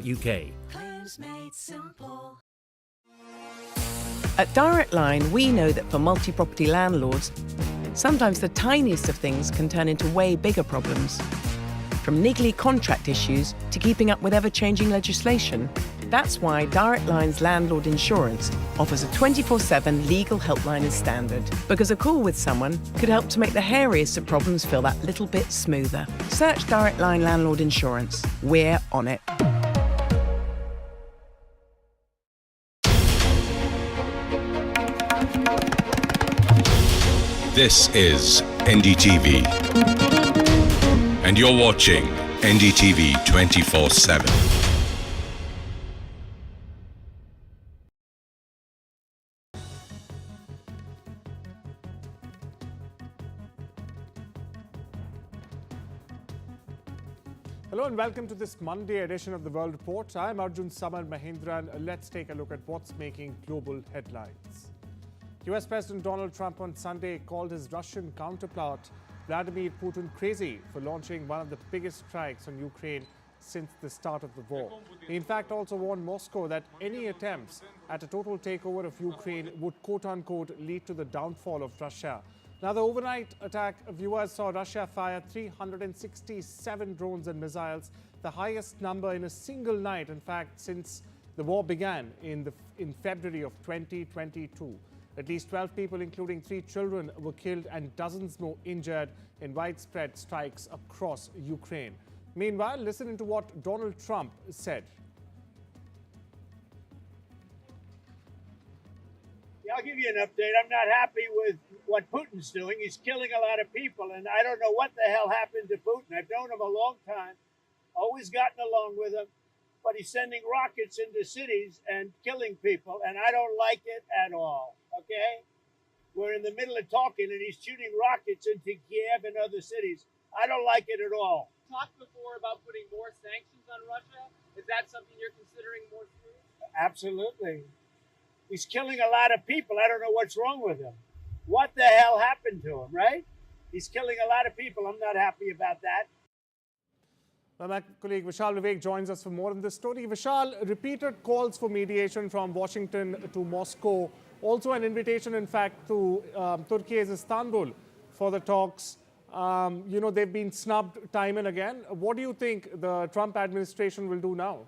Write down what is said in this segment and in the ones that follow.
UK. Claims made simple. At Direct Line, we know that for multi-property landlords, sometimes the tiniest of things can turn into way bigger problems. From niggly contract issues to keeping up with ever-changing legislation. That's why Direct Line's landlord insurance offers a 24/7 legal helpline as standard. Because a call with someone could help to make the hairiest of problems feel that little bit smoother. Search Direct Line Landlord Insurance. We're on it. This is NDTV, and you're watching NDTV 24/7. Hello and welcome to this Monday edition of the World Report. I'm Arjun, Samar, Mahendran. Let's take a look at what's making global headlines. US President Donald Trump on Sunday called his Russian counterpart Vladimir Putin crazy for launching one of the biggest strikes on Ukraine since the start of the war. He in fact also warned Moscow that any attempts at a total takeover of Ukraine would quote-unquote lead to the downfall of Russia. Now, the overnight attack, viewers saw Russia fire 367 drones and missiles, the highest number in a single night, in fact, since the war began in February of 2022. At least 12 people, including 3 children, were killed and dozens more injured in widespread strikes across Ukraine. Meanwhile, listen to what Donald Trump said. I'll give you an update. I'm not happy with what Putin's doing. He's killing a lot of people, and I don't know what the hell happened to Putin. I've known him a long time, always gotten along with him, but he's sending rockets into cities and killing people, and I don't like it at all, okay? We're in the middle of talking, and he's shooting rockets into Kiev and other cities. I don't like it at all. Talked before about putting more sanctions on Russia. Is that something you're considering more seriously? Absolutely. He's killing a lot of people. I don't know what's wrong with him. What the hell happened to him, right? He's killing a lot of people. I'm not happy about that. Well, my colleague Vishal Vivek joins us for more on this story. Vishal, repeated calls for mediation from Washington to Moscow. Also an invitation, in fact, to Turkey's Istanbul for the talks. They've been snubbed time and again. What do you think the Trump administration will do now?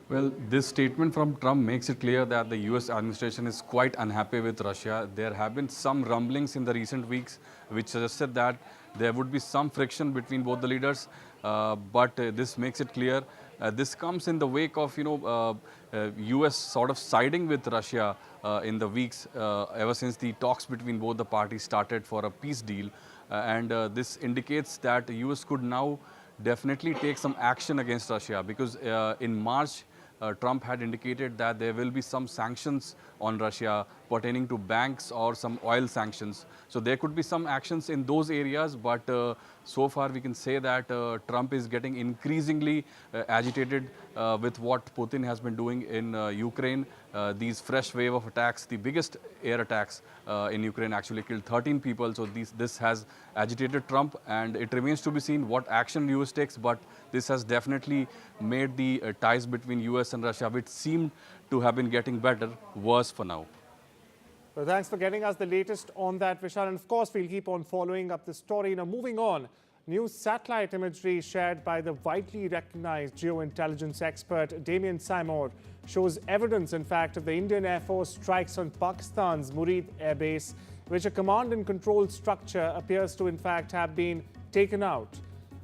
Well, this statement from Trump makes it clear that the US administration is quite unhappy with Russia. There have been some rumblings in the recent weeks which suggested that there would be some friction between both the leaders, but this makes it clear. This comes in the wake of, US sort of siding with Russia in the weeks ever since the talks between both the parties started for a peace deal. This indicates that the US could now definitely take some action against Russia because in March, Trump had indicated that there will be some sanctions on Russia pertaining to banks or some oil sanctions. So there could be some actions in those areas, but so far we can say that Trump is getting increasingly agitated with what Putin has been doing in Ukraine. These fresh wave of attacks, the biggest air attacks in Ukraine actually killed 13 people. So this has agitated Trump, and it remains to be seen what action US takes, but this has definitely made the ties between US and Russia, which seemed to have been getting better, worse for now. Well, thanks for getting us the latest on that, Vishal. And of course, we'll keep on following up the story. Now, moving on, new satellite imagery shared by the widely recognized geointelligence expert Damien Samar shows evidence, in fact, of the Indian Air Force strikes on Pakistan's Murid Air Base, which a command and control structure appears to, in fact, have been taken out.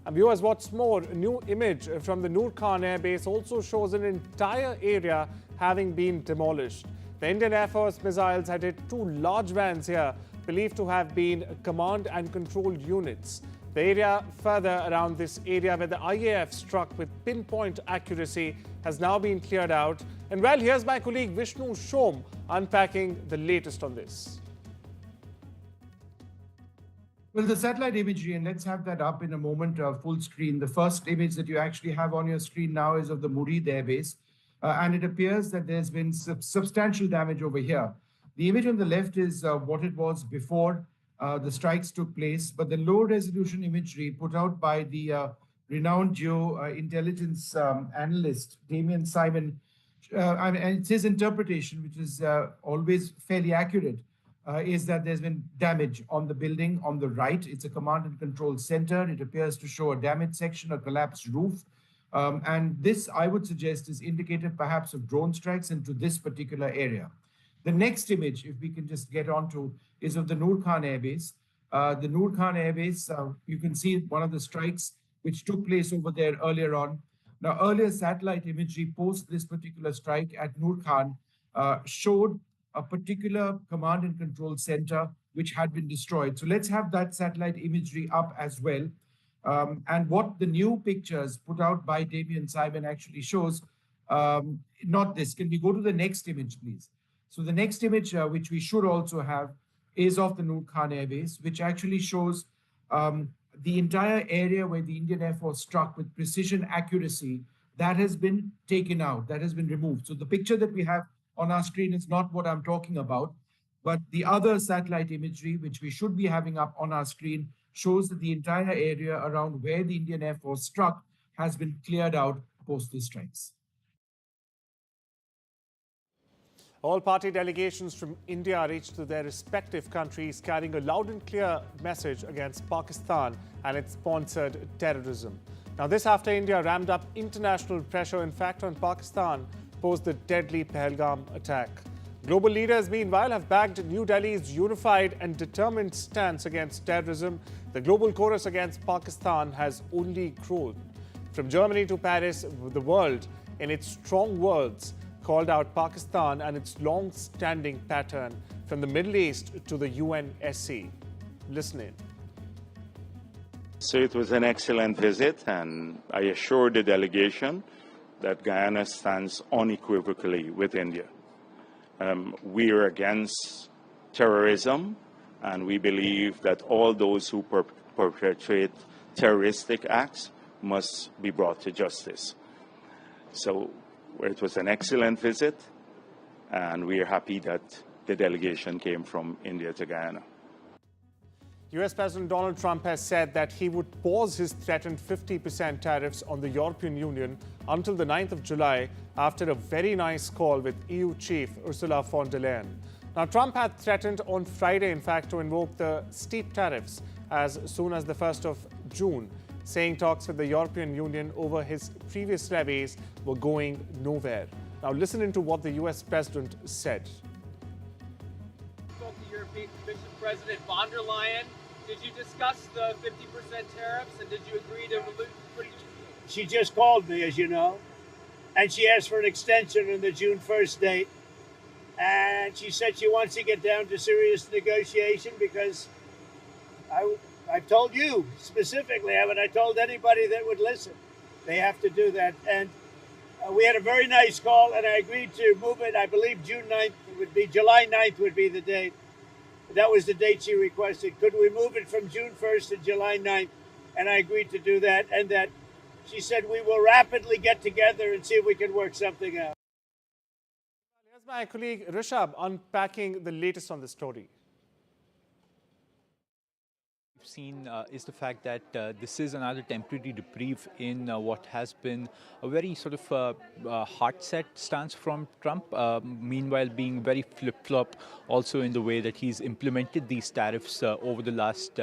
And viewers, what's more, a new image from the Noor Khan Air Base also shows an entire area having been demolished. The Indian Air Force missiles had hit 2 large vans here, believed to have been command and control units. The area further around this area where the IAF struck with pinpoint accuracy has now been cleared out. And well, here's my colleague Vishnu Shom unpacking the latest on this. Well, the satellite imagery, and let's have that up in a moment, full screen. The first image that you actually have on your screen now is of the Murid Air Base. And it appears that there's been substantial damage over here. The image on the left is what it was before the strikes took place, but the low resolution imagery put out by the renowned geo-intelligence analyst, Damien Simon, and it's his interpretation, which is always fairly accurate, is that there's been damage on the building on the right. It's a command and control center. It appears to show a damaged section, a collapsed roof. And this, I would suggest, is indicative perhaps of drone strikes into this particular area. The next image, if we can just get onto, is of the Noor Khan Air Base. The Noor Khan Air Base, you can see one of the strikes which took place over there earlier on. Now, earlier satellite imagery post this particular strike at Noor Khan showed a particular command and control center which had been destroyed. So let's have that satellite imagery up as well. And what the new pictures put out by Damien Simon actually shows, not this. Can we go to the next image, please? So the next image, which we should also have, is of the Noor Khan Air Base, which actually shows the entire area where the Indian Air Force struck with precision accuracy. That has been taken out, that has been removed. So the picture that we have on our screen is not what I'm talking about, but the other satellite imagery, which we should be having up on our screen, shows that the entire area around where the Indian Air Force struck has been cleared out post the strikes. All party delegations from India reached to their respective countries carrying a loud and clear message against Pakistan and its sponsored terrorism. Now, this after India ramped up international pressure, in fact, on Pakistan post the deadly Pahalgam attack. Global leaders, meanwhile, have backed New Delhi's unified and determined stance against terrorism. The global chorus against Pakistan has only grown. From Germany to Paris, the world, in its strong words, called out Pakistan and its long-standing pattern from the Middle East to the UNSC. Listen in. So it was an excellent visit, and I assured the delegation that Guyana stands unequivocally with India. We are against terrorism, and we believe that all those who perpetrate terroristic acts must be brought to justice. So it was an excellent visit, and we are happy that the delegation came from India to Guyana. US President Donald Trump has said that he would pause his threatened 50% tariffs on the European Union until the 9th of July after a very nice call with EU chief Ursula von der Leyen. Now, Trump had threatened on Friday, in fact, to invoke the steep tariffs as soon as the 1st of June, saying talks with the European Union over his previous levies were going nowhere. Now, listen into what the US President said. Spoke to European Commission President von der Leyen. Did you discuss the 50% tariffs, and did you agree to remove? She just called me, as you know, and she asked for an extension on the June 1st date. And she said she wants to get down to serious negotiation because I've told you specifically, haven't I told anybody that would listen? They have to do that. And we had a very nice call, and I agreed to move it. I believe June 9th would be, July 9th would be the date. That was the date she requested. Could we move it from June 1st to July 9th? And I agreed to do that. And that she said we will rapidly get together and see if we can work something out. Here's my colleague Rishabh unpacking the latest on the story. Seen is the fact that this is another temporary reprieve in what has been a very sort of hard-set stance from Trump, meanwhile being very flip-flop also in the way that he's implemented these tariffs over the last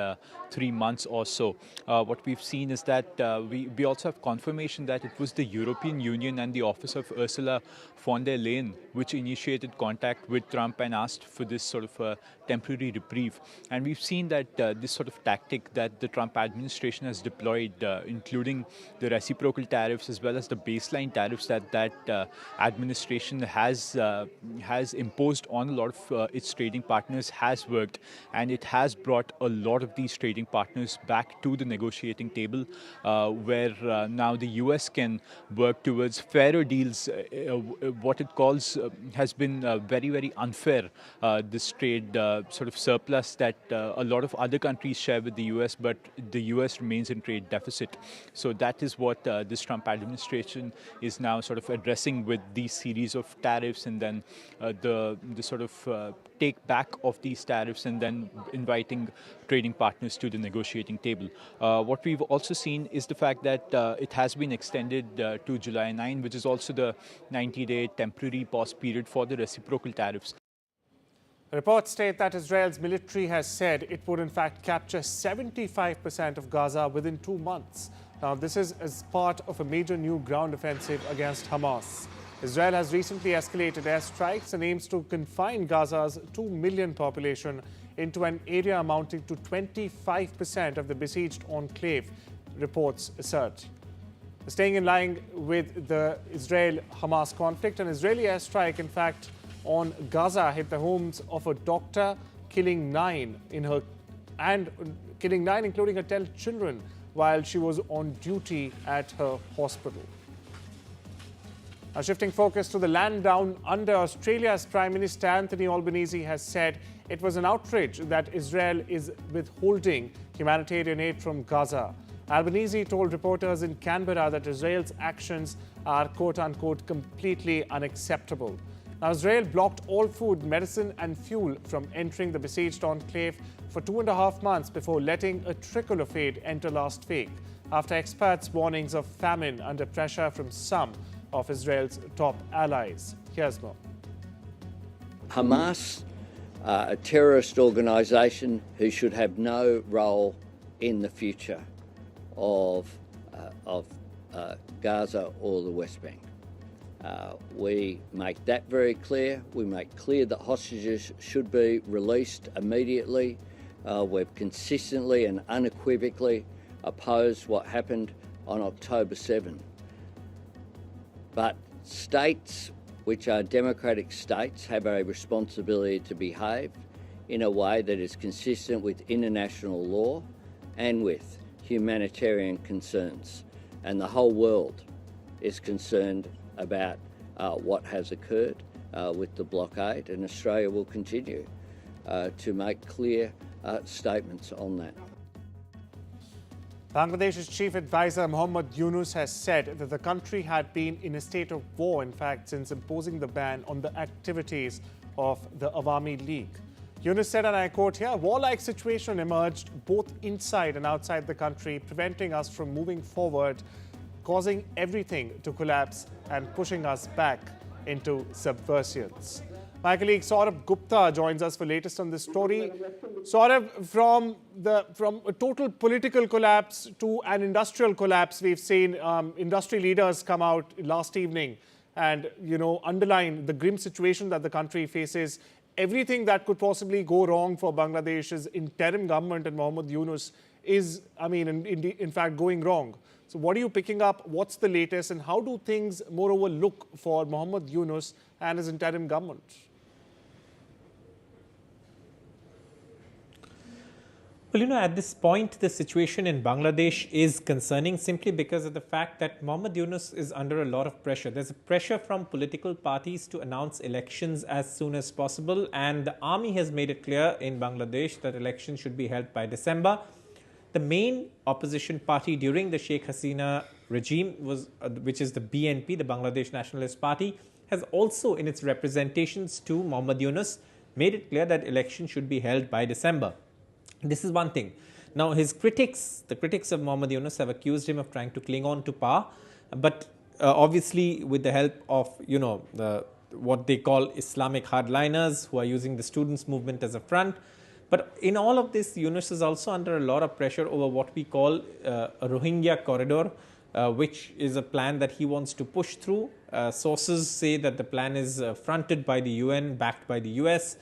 3 months or so. What we've seen is that we also have confirmation that it was the European Union and the office of Ursula von der Leyen which initiated contact with Trump and asked for this sort of temporary reprieve. And we've seen that this sort of tactic that the Trump administration has deployed, including the reciprocal tariffs as well as the baseline tariffs that administration has imposed on a lot of its trading partners, has worked, and it has brought a lot of these trading partners back to the negotiating table, where now the US can work towards fairer deals. What it calls has been very, very unfair, this trade sort of surplus that a lot of other countries share with the US, but the US remains in trade deficit. So that is what this Trump administration is now sort of addressing with these series of tariffs, and then the sort of take back of these tariffs, and then inviting trading partners to the negotiating table. What we've also seen is the fact that it has been extended to July 9, which is also the 90-day temporary pause period for the reciprocal tariffs. Reports state that Israel's military has said it would in fact capture 75% of Gaza within 2 months. Now, this is as part of a major new ground offensive against Hamas. Israel has recently escalated airstrikes and aims to confine Gaza's 2 million population into an area amounting to 25% of the besieged enclave, reports assert. Staying in line with the Israel-Hamas conflict, an Israeli airstrike, in fact, on Gaza hit the homes of a doctor, killing nine, including her 10 children, while she was on duty at her hospital. Now, shifting focus to the land down under, Australia's Prime Minister Anthony Albanese has said it was an outrage that Israel is withholding humanitarian aid from Gaza. Albanese told reporters in Canberra that Israel's actions are quote-unquote completely unacceptable. Now, Israel blocked all food, medicine and fuel from entering the besieged enclave for 2.5 months before letting a trickle of aid enter last week, after experts' warnings of famine under pressure from some of Israel's top allies. Here's more. Hamas, a terrorist organisation who should have no role in the future of Gaza or the West Bank. We make that very clear. We make clear that hostages should be released immediately. We've consistently and unequivocally opposed what happened on October 7. But states, which are democratic states, have a responsibility to behave in a way that is consistent with international law and with humanitarian concerns. And the whole world is concerned about what has occurred with the blockade, and Australia will continue to make clear statements on that. Bangladesh's chief advisor Mohammad Yunus has said that the country had been in a state of war, in fact, since imposing the ban on the activities of the Awami League. Yunus said, and I quote here, "Warlike situation emerged both inside and outside the country, preventing us from moving forward, causing everything to collapse and pushing us back into subversience." My colleague Saurabh Gupta joins us for latest on this story. Saurabh, from a total political collapse to an industrial collapse, we've seen industry leaders come out last evening and, underline the grim situation that the country faces. Everything that could possibly go wrong for Bangladesh's interim government and Mohammad Yunus is, in fact, going wrong. So what are you picking up? What's the latest? And how do things, moreover, look for Mohammad Yunus and his interim government? Well, at this point, the situation in Bangladesh is concerning simply because of the fact that Mohammad Yunus is under a lot of pressure. There's a pressure from political parties to announce elections as soon as possible. And the army has made it clear in Bangladesh that elections should be held by December. The main opposition party during the Sheikh Hasina regime, which is the BNP, the Bangladesh Nationalist Party, has also in its representations to Mohammad Yunus made it clear that elections should be held by December. This is one thing. Now, the critics of Mohammad Yunus have accused him of trying to cling on to power, but obviously with the help of, what they call Islamic hardliners who are using the students' movement as a front. But in all of this, Yunus is also under a lot of pressure over what we call a Rohingya corridor, which is a plan that he wants to push through. Sources say that the plan is fronted by the UN, backed by the US.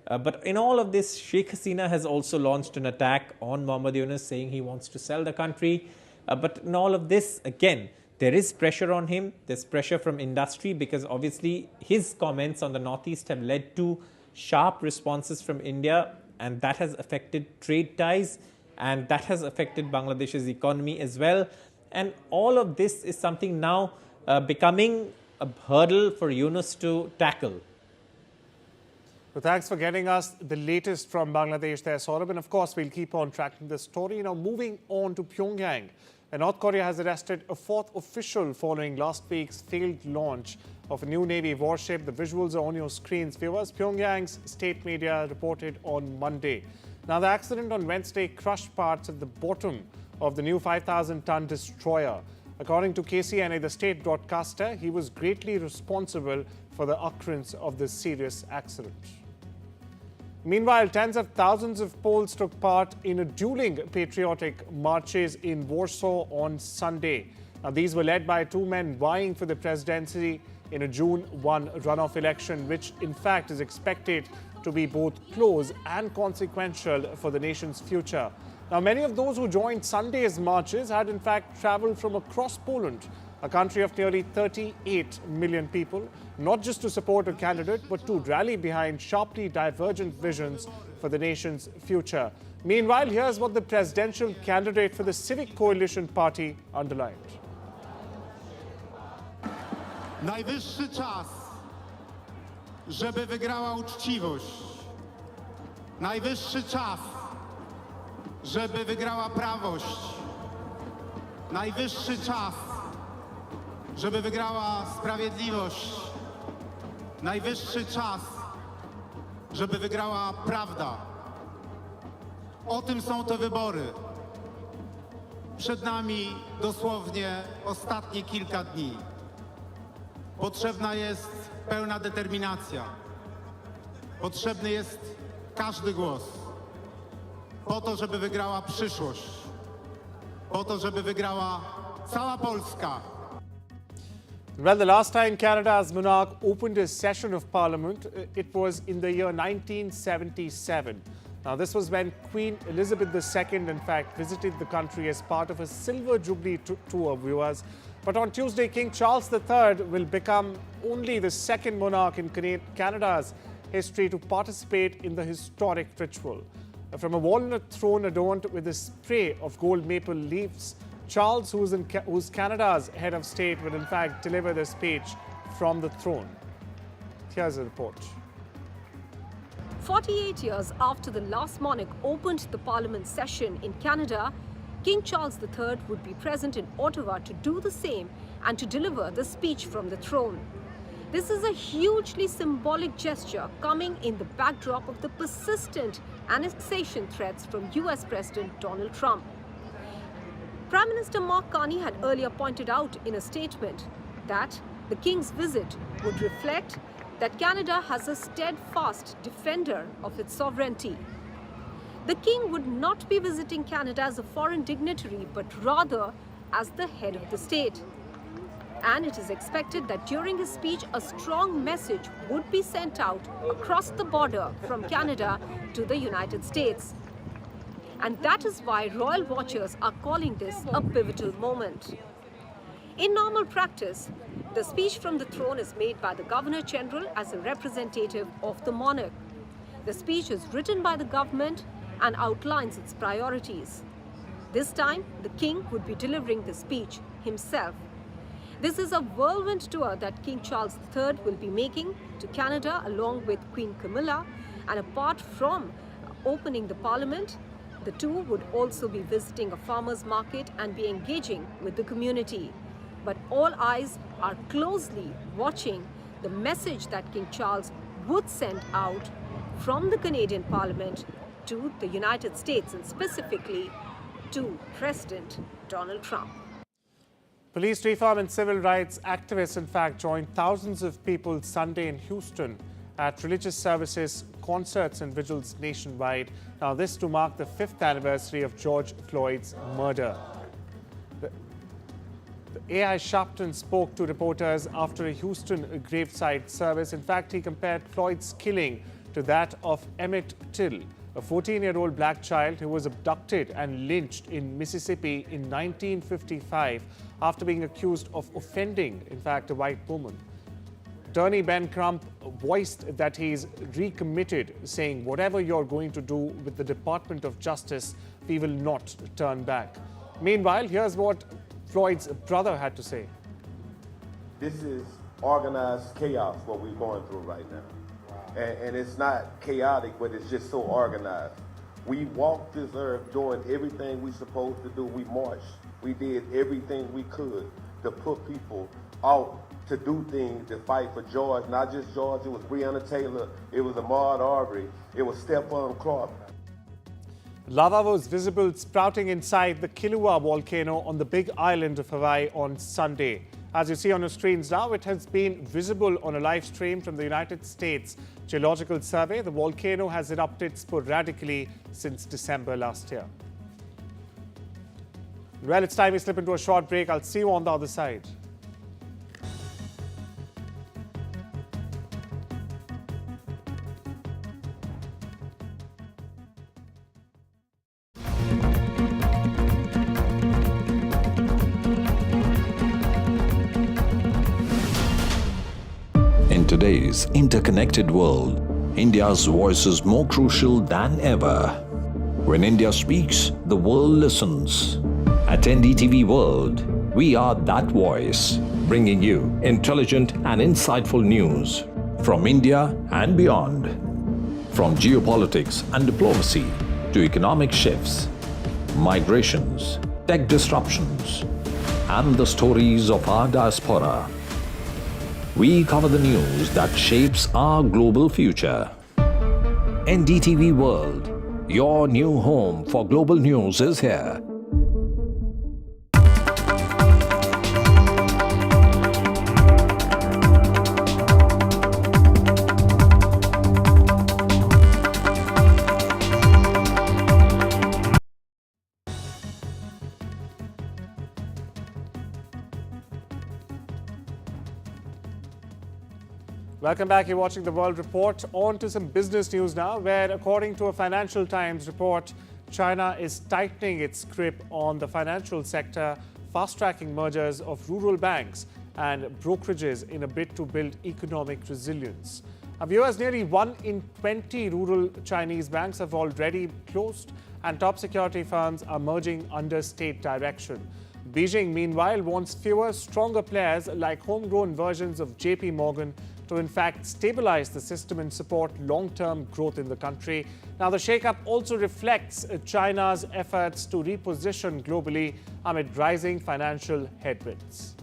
But in all of this, Sheikh Hasina has also launched an attack on Mohammad Yunus, saying he wants to sell the country. But in all of this, again, there is pressure on him. There's pressure from industry because obviously his comments on the Northeast have led to sharp responses from India, and that has affected trade ties, and that has affected Bangladesh's economy as well. And all of this is something now becoming a hurdle for Yunus to tackle. So thanks for getting us the latest from Bangladesh there, Saurabh. And of course, we'll keep on tracking this story. Now, moving on to Pyongyang. North Korea has arrested a fourth official following last week's failed launch of a new Navy warship. The visuals are on your screens, viewers. Pyongyang's state media reported on Monday. Now, the accident on Wednesday crushed parts at the bottom of the new 5,000-ton destroyer. According to KCNA, the state broadcaster, he was greatly responsible for the occurrence of this serious accident. Meanwhile, tens of thousands of Poles took part in a dueling patriotic marches in Warsaw on Sunday. Now, these were led by two men vying for the presidency in a June 1 runoff election, which in fact is expected to be both close and consequential for the nation's future. Now, many of those who joined Sunday's marches had in fact traveled from across Poland, a country of nearly 38 million people, not just to support a candidate, but to rally behind sharply divergent visions for the nation's future. Meanwhile, here's what the presidential candidate for the Civic Coalition Party underlined. Najwyższy czas, żeby wygrała uczciwość. Najwyższy czas, żeby wygrała prawość. Najwyższy czas, żeby wygrała sprawiedliwość. Najwyższy czas, żeby wygrała prawda. O tym są te wybory. Przed nami dosłownie ostatnie kilka dni. Potrzebna jest pełna determinacja. Potrzebny jest każdy głos. Po to, żeby wygrała przyszłość. Po to, żeby wygrała cała Polska. Well, the last time Canada's monarch opened a session of parliament, it was in the year 1977. Now, this was when Queen Elizabeth II, in fact, visited the country as part of a Silver Jubilee tour, viewers. But on Tuesday, King Charles III will become only the second monarch in Canada's history to participate in the historic ritual. From a walnut throne adorned with a spray of gold maple leaves, Charles, who's Canada's head of state, will in fact deliver the speech from the throne. Here's a report. 48 years after the last monarch opened the parliament session in Canada, King Charles III would be present in Ottawa to do the same and to deliver the speech from the throne. This is a hugely symbolic gesture coming in the backdrop of the persistent annexation threats from US President Donald Trump. Prime Minister Mark Carney had earlier pointed out in a statement that the King's visit would reflect that Canada has a steadfast defender of its sovereignty. The King would not be visiting Canada as a foreign dignitary, but rather as the head of the state. And it is expected that during his speech, a strong message would be sent out across the border from Canada to the United States. And that is why royal watchers are calling this a pivotal moment. In normal practice, the speech from the throne is made by the Governor-General as a representative of the monarch. The speech is written by the government and outlines its priorities. This time, the King would be delivering the speech himself. This is a whirlwind tour that King Charles III will be making to Canada along with Queen Camilla, and apart from opening the Parliament, the two would also be visiting a farmer's market and be engaging with the community. But all eyes are closely watching the message that King Charles would send out from the Canadian Parliament to the United States, and specifically to President Donald Trump. Police reform and civil rights activists, in fact, joined thousands of people Sunday in Houston at religious services, concerts and vigils nationwide. Now, this to mark the 5th anniversary of George Floyd's murder. The A.I. Sharpton spoke to reporters after a Houston graveside service. In fact, he compared Floyd's killing to that of Emmett Till, a 14-year-old black child who was abducted and lynched in Mississippi in 1955 after being accused of offending, in fact, a white woman. Attorney Ben Crump voiced that he's recommitted, saying, "Whatever you're going to do with the Department of Justice, we will not turn back." Meanwhile, here's what Floyd's brother had to say. This is organized chaos, what we're going through right now. Wow. and it's not chaotic, but it's just so organized. We walked this earth doing everything we supposed to do. We marched. We did everything we could to put people out to do things, to fight for George. Not just George, it was Breonna Taylor, it was Ahmaud Arbery, it was Stephon Clark. Lava was visible sprouting inside the Kilauea volcano on the Big Island of Hawaii on Sunday. As you see on your screens now, it has been visible on a live stream from the United States Geological Survey. The volcano has erupted sporadically since December last year. Well, it's time we slip into a short break. I'll see you on the other side. In today's interconnected world, India's voice is more crucial than ever. When India speaks, the world listens. At NDTV World, we are that voice, bringing you intelligent and insightful news from India and beyond. From geopolitics and diplomacy to economic shifts, migrations, tech disruptions, and the stories of our diaspora. We cover the news that shapes our global future. NDTV World, your new home for global news, is here. Welcome back. You're watching the World Report. On to some business news now, where according to a Financial Times report, China is tightening its grip on the financial sector, fast-tracking mergers of rural banks and brokerages in a bid to build economic resilience. Viewers, nearly 1 in 20 rural Chinese banks have already closed, and top security firms are merging under state direction. Beijing, meanwhile, wants fewer, stronger players like homegrown versions of JP Morgan to in fact stabilize the system and support long-term growth in the country. Now, the shakeup also reflects China's efforts to reposition globally amid rising financial headwinds.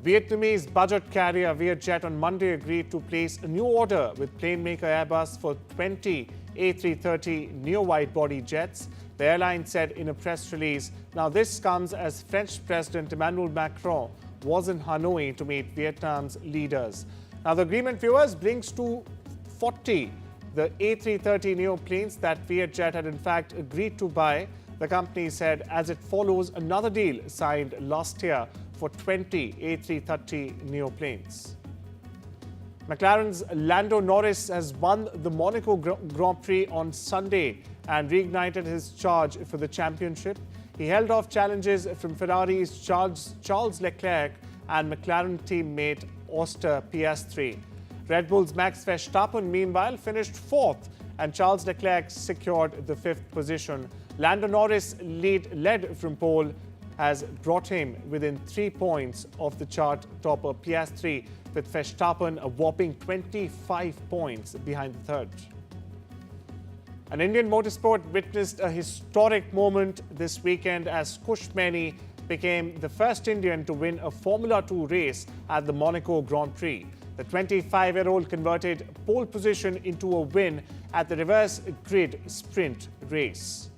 Vietnamese budget carrier Vietjet on Monday agreed to place a new order with plane maker Airbus for 20 A330 neo-wide-body jets. The airline said in a press release. Now, this comes as French President Emmanuel Macron was in Hanoi to meet Vietnam's leaders. Now, the agreement, viewers, brings to 40 the A330 neo planes that Vietjet had in fact agreed to buy, the company said, as it follows another deal signed last year for 20 A330 neo planes. McLaren's Lando Norris has won the Monaco Grand Prix on Sunday and reignited his charge for the championship. He held off challenges from Ferrari's Charles Leclerc and McLaren teammate Oscar Piastri. Red Bull's Max Verstappen, meanwhile, finished fourth, and Charles Leclerc secured the fifth position. Lando Norris' led from pole has brought him within 3 points of the chart topper Piastri, with Verstappen a whopping 25 points behind the third. An Indian motorsport witnessed a historic moment this weekend as Kushmeni became the first Indian to win a Formula 2 race at the Monaco Grand Prix. The 25-year-old converted pole position into a win at the reverse grid sprint race.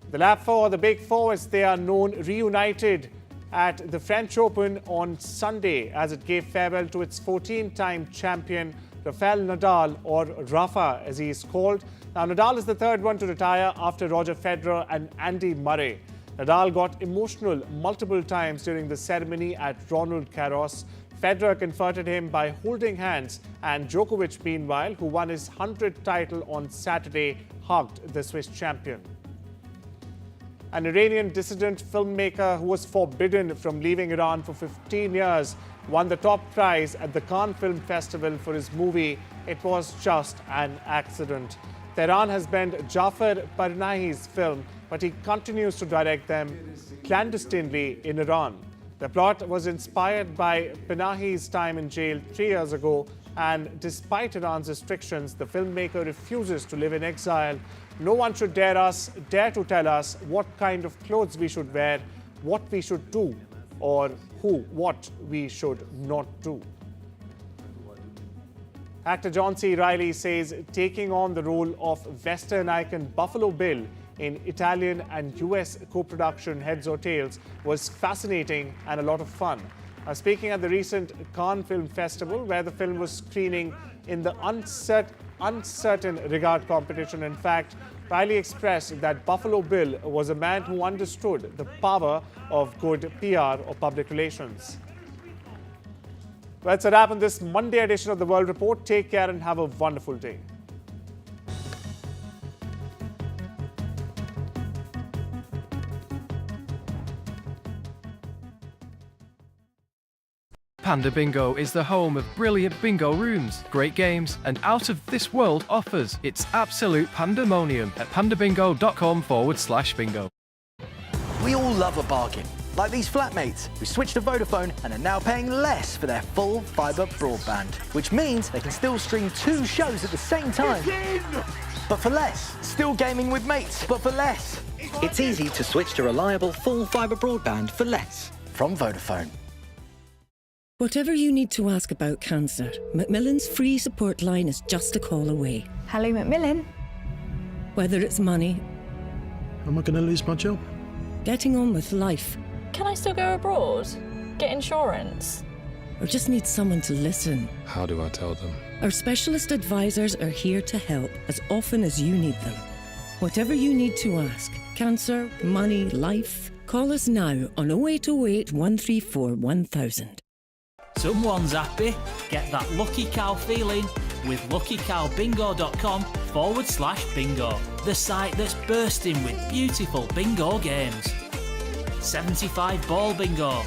The Lap 4, the Big Four as they are known, reunited at the French Open on Sunday as it gave farewell to its 14-time champion Rafael Nadal, or Rafa as he is called. Now, Nadal is the third one to retire after Roger Federer and Andy Murray. Nadal got emotional multiple times during the ceremony at Roland Garros. Federer comforted him by holding hands, and Djokovic, meanwhile, who won his 100th title on Saturday, hugged the Swiss champion. An Iranian dissident filmmaker who was forbidden from leaving Iran for 15 years won the top prize at the Cannes Film Festival for his movie It Was Just an Accident. Tehran has banned Jafar Parnahi's film, but he continues to direct them clandestinely in Iran. The plot was inspired by Panahi's time in jail 3 years ago, and despite Iran's restrictions, the filmmaker refuses to live in exile. No one should dare to tell us what kind of clothes we should wear, what we should do, or what we should not do. Actor John C. Reilly says taking on the role of Western icon Buffalo Bill in Italian and US co-production Heads or Tails was fascinating and a lot of fun. Speaking at the recent Cannes Film Festival, where the film was screening in the uncertain regard competition, in fact, Reilly expressed that Buffalo Bill was a man who understood the power of good PR or public relations. Well, that's a wrap on this Monday edition of the World Report. Take care and have a wonderful day. Panda Bingo is the home of brilliant bingo rooms, great games, and out-of-this-world offers. It's absolute pandemonium at pandabingo.com/bingo. We all love a bargain, like these flatmates who switched to Vodafone and are now paying less for their full fibre broadband, which means they can still stream 2 shows at the same time. But for less. Still gaming with mates, but for less. It's easy to switch to reliable full fibre broadband for less from Vodafone. Whatever you need to ask about cancer, Macmillan's free support line is just a call away. Hello, Macmillan. Whether it's money... Am I going to lose my job? Getting on with life. Can I still go abroad? Get insurance? Or just need someone to listen. How do I tell them? Our specialist advisors are here to help as often as you need them. Whatever you need to ask, cancer, money, life, call us now on 0808 134 1000. Someone's happy. Get that lucky cow feeling with luckycowbingo.com/bingo. The site that's bursting with beautiful bingo games. 75 ball bingo.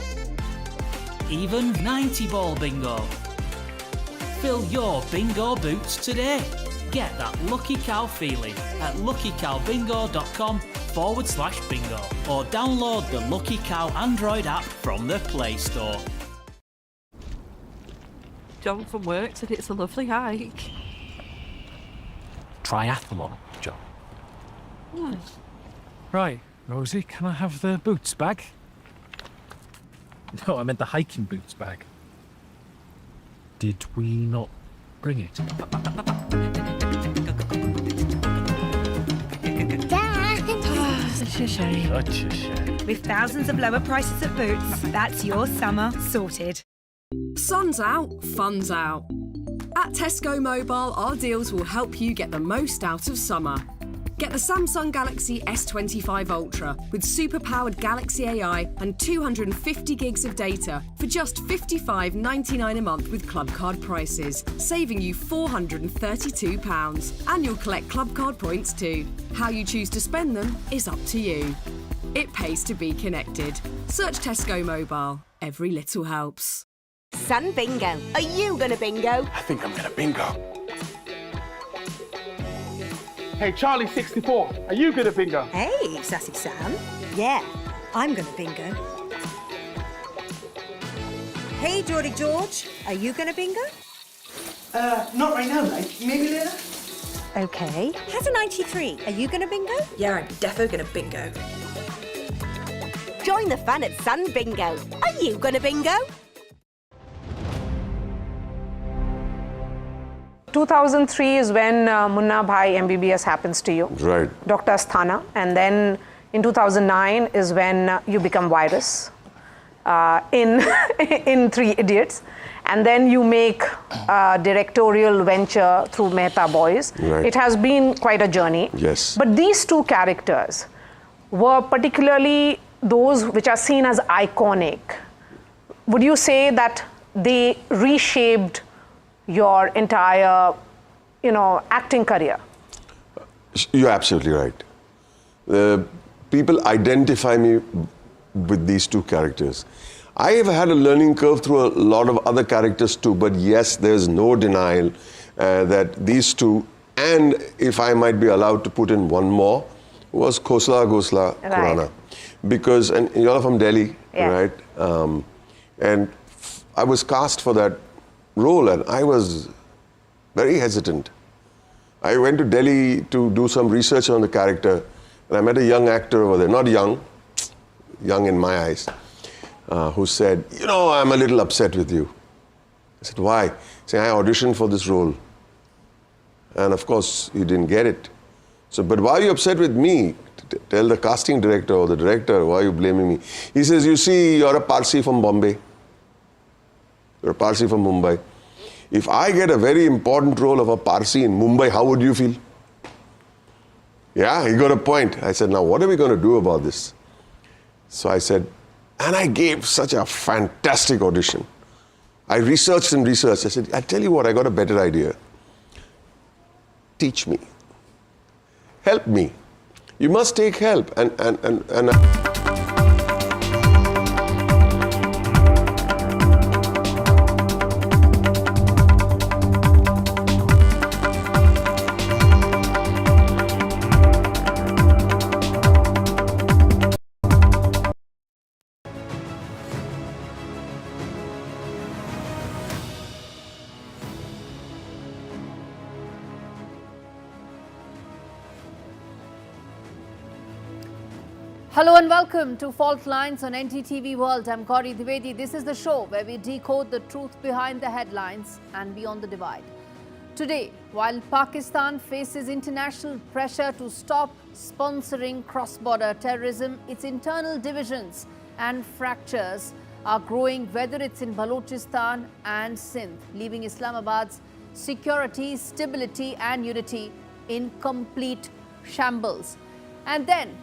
Even 90 ball bingo. Fill your bingo boots today. Get that lucky cow feeling at luckycowbingo.com/bingo or download the Lucky Cow Android app from the Play Store. John from work said it's a lovely hike. Triathlon, John. Hmm. Right, Rosie, can I have the boots bag? No, I meant the hiking boots bag. Did we not bring it? Such a shame. Such a shame. With thousands of lower prices at Boots, that's your summer sorted. Sun's out, fun's out. At Tesco Mobile, our deals will help you get the most out of summer. Get the Samsung Galaxy S25 Ultra with super-powered Galaxy AI and 250 gigs of data for just $55.99 a month with Club Card prices, saving you £432. And you'll collect Club Card points too. How you choose to spend them is up to you. It pays to be connected. Search Tesco Mobile. Every little helps. Sun Bingo. Are you gonna bingo? I think I'm going to bingo. Hey, Charlie 64, are you gonna bingo? Hey, Sassy Sam. Yeah, I'm gonna bingo. Hey, Geordie George, are you gonna bingo? Not right now, mate. Maybe later? Okay. Has a 93, are you gonna bingo? Yeah, I'm defo gonna bingo. Join the fun at Sun Bingo. Are you gonna bingo? 2003 is when Munna Bhai MBBS happens to you. Right. Dr. Asthana. And then in 2009 is when you become Virus in Three Idiots. And then you make a directorial venture through Mehta Boys. Right. It has been quite a journey. Yes. But these two characters were particularly those which are seen as iconic. Would you say that they reshaped your entire, acting career? You're absolutely right. People identify me with these two characters. I have had a learning curve through a lot of other characters too, but yes, there's no denial that these two, and if I might be allowed to put in one more, was Khosla Ghosla Right. Khurana. because, and you're from Delhi, Yeah. right? And I was cast for that role and I was very hesitant. I went to Delhi to do some research on the character and I met a young actor over there, not young, young in my eyes, who said, you know, I'm a little upset with you. I said, why? He said, I auditioned for this role. And of course, you didn't get it. So, but why are you upset with me? Tell the casting director or the director, why are you blaming me? He says, you see, you're a Parsi from Bombay. You're a Parsi from Mumbai. If I get a very important role of a Parsi in Mumbai, how would you feel? Yeah, he got a point. I said, now what are we going to do about this? So I said, and I gave such a fantastic audition. I researched and researched. I said, I tell you what, I got a better idea. Teach me. Help me. You must take help. And Hello and welcome to Fault Lines on NDTV World. I'm Gauri Dwivedi. This is the show where we decode the truth behind the headlines and beyond the divide. Today, while Pakistan faces international pressure to stop sponsoring cross-border terrorism, its internal divisions and fractures are growing, whether it's in Balochistan and Sindh, leaving Islamabad's security, stability and unity in complete shambles. And then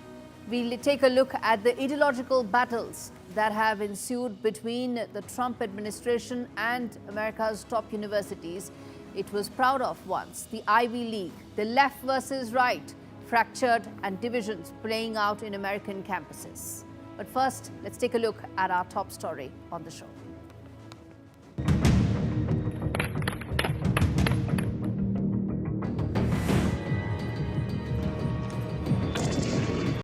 we'll take a look at the ideological battles that have ensued between the Trump administration and America's top universities. It was proud of once, the Ivy League, the left versus right, fractured and divisions playing out in American campuses. But first, let's take a look at our top story on the show.